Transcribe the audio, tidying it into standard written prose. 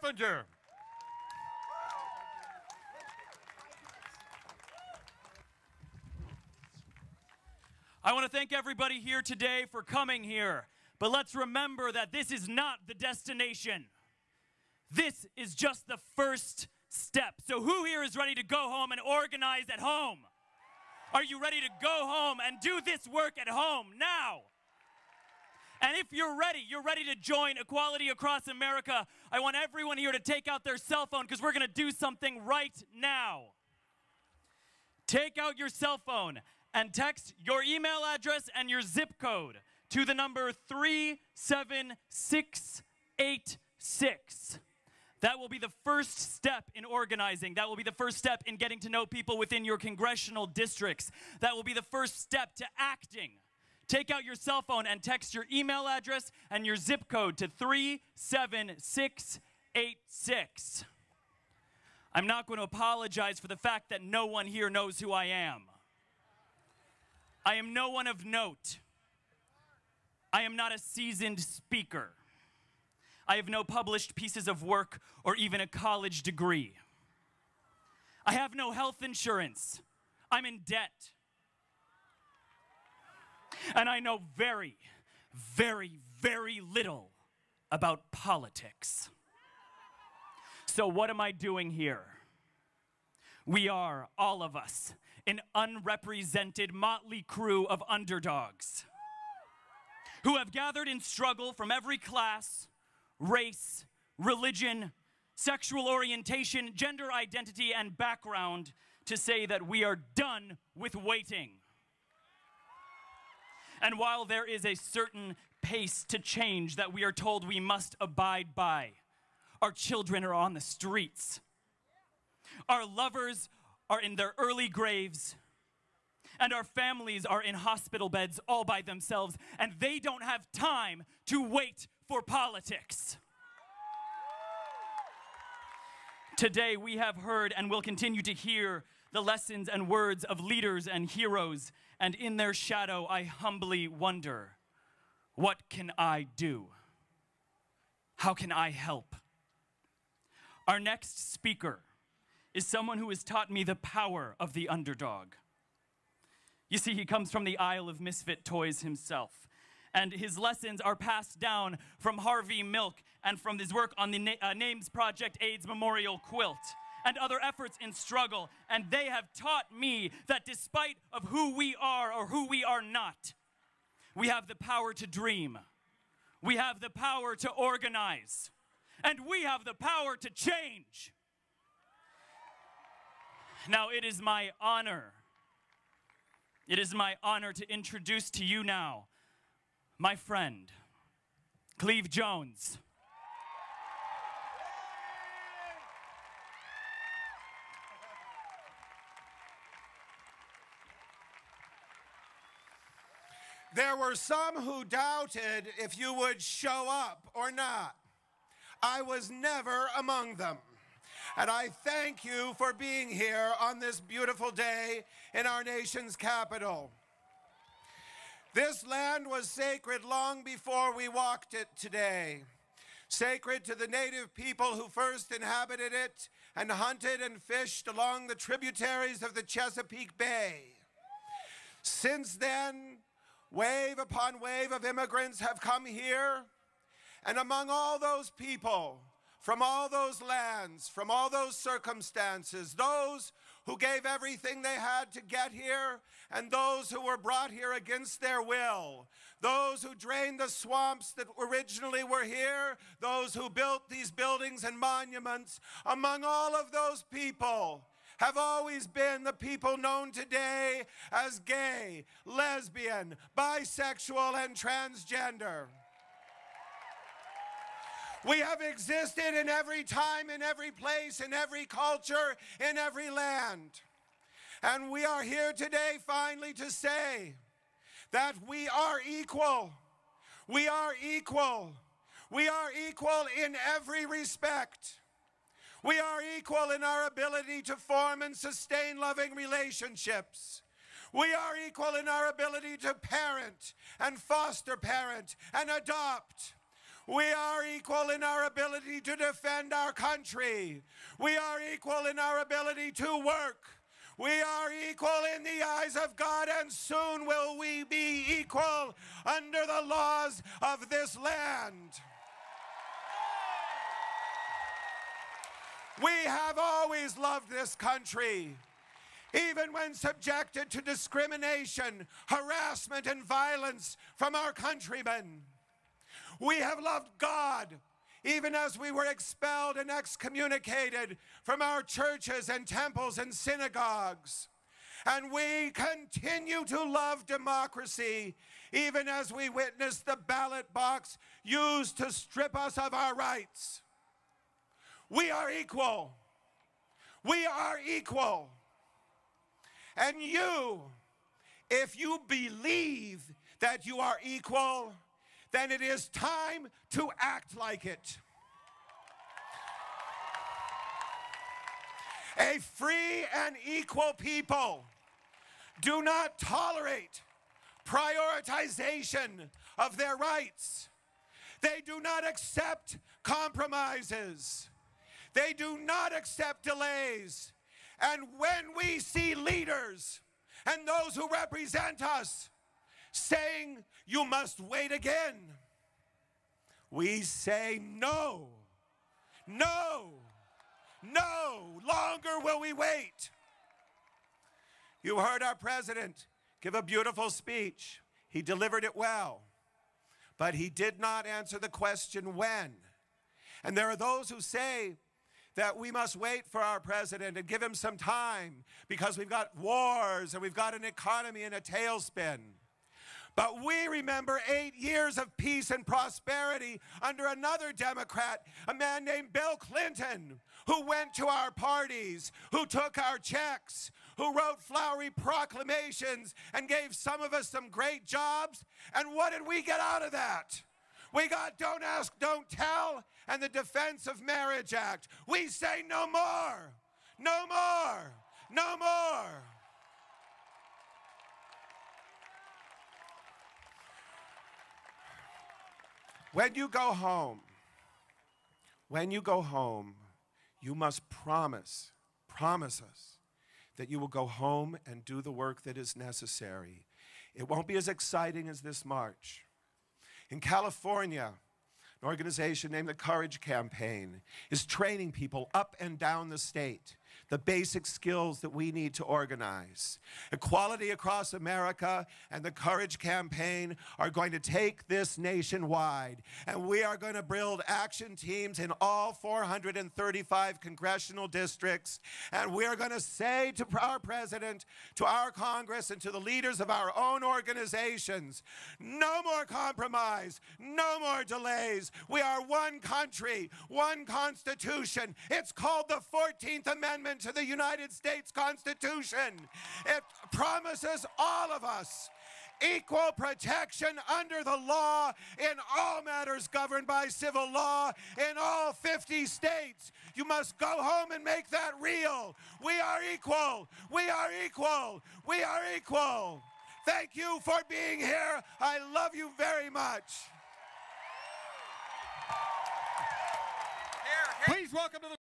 Efinger. I want to thank everybody here today for coming here. But let's remember that this is not the destination. This is just the first step. So who here is ready to go home and organize at home? Are you ready to go home and do this work at home now? And if you're ready to join Equality Across America, I want everyone here to take out their cell phone because we're going to do something right now. Take out your cell phone and text your email address and your zip code to the number 37686. That will be the first step in organizing. That will be the first step in getting to know people within your congressional districts. That will be the first step to acting. Take out your cell phone and text your email address and your zip code to 37686. I'm not going to apologize for the fact that no one here knows who I am. I am no one of note. I am not a seasoned speaker. I have no published pieces of work or even a college degree. I have no health insurance. I'm in debt. And I know very, very, very little about politics. So what am I doing here? We are, all of us, an unrepresented motley crew of underdogs who have gathered in struggle from every class, race, religion, sexual orientation, gender identity, and background to say that we are done with waiting. And while there is a certain pace to change that we are told we must abide by, our children are on the streets. Our lovers are in their early graves, and our families are in hospital beds all by themselves, and they don't have time to wait for politics. Today we have heard and will continue to hear the lessons and words of leaders and heroes, and in their shadow I humbly wonder, what can I do? How can I help? Our next speaker is someone who has taught me the power of the underdog. You see, he comes from the Isle of Misfit Toys himself, and his lessons are passed down from Harvey Milk and from his work on the Names Project AIDS Memorial Quilt and other efforts in struggle, and they have taught me that despite of who we are or who we are not, we have the power to dream, we have the power to organize, and we have the power to change. Now, it is my honor to introduce to you now my friend, Cleve Jones. There were some who doubted if you would show up or not. I was never among them. And I thank you for being here on this beautiful day in our nation's capital. This land was sacred long before we walked it today. Sacred to the native people who first inhabited it and hunted and fished along the tributaries of the Chesapeake Bay. Since then, wave upon wave of immigrants have come here, and among all those people, from all those lands, from all those circumstances, those who gave everything they had to get here, and those who were brought here against their will, those who drained the swamps that originally were here, those who built these buildings and monuments, among all of those people have always been the people known today as gay, lesbian, bisexual, and transgender. We have existed in every time, in every place, in every culture, in every land. And we are here today finally to say that we are equal. We are equal. We are equal in every respect. We are equal in our ability to form and sustain loving relationships. We are equal in our ability to parent and foster parent and adopt. We are equal in our ability to defend our country. We are equal in our ability to work. We are equal in the eyes of God, and soon will we be equal under the laws of this land. We have always loved this country, even when subjected to discrimination, harassment, and violence from our countrymen. We have loved God, even as we were expelled and excommunicated from our churches and temples and synagogues. And we continue to love democracy, even as we witness the ballot box used to strip us of our rights. We are equal. We are equal. And you, if you believe that you are equal, then it is time to act like it. A free and equal people do not tolerate prioritization of their rights. They do not accept compromises. They do not accept delays. And when we see leaders and those who represent us saying, "You must wait again," we say, "No, no, no longer will we wait." You heard our president give a beautiful speech. He delivered it well, but he did not answer the question when. And there are those who say that we must wait for our president and give him some time because we've got wars and we've got an economy in a tailspin. But we remember 8 years of peace and prosperity under another Democrat, a man named Bill Clinton, who went to our parties, who took our checks, who wrote flowery proclamations and gave some of us some great jobs. And what did we get out of that? We got Don't Ask, Don't Tell and the Defense of Marriage Act. We say no more, no more, no more. When you go home, you must promise us that you will go home and do the work that is necessary. It won't be as exciting as this march. In California, an organization named the Courage Campaign is training people up and down the state, the basic skills that we need to organize. Equality Across America and the Courage Campaign are going to take this nationwide, and we are going to build action teams in all 435 congressional districts, and we are going to say to our president, to our Congress, and to the leaders of our own organizations, no more compromise, no more delays. We are one country, one Constitution. It's called the 14th Amendment to the United States Constitution. It promises all of us equal protection under the law in all matters governed by civil law in all 50 states. You must go home and make that real. We are equal. We are equal. We are equal. Thank you for being here. I love you very much. Please welcome to the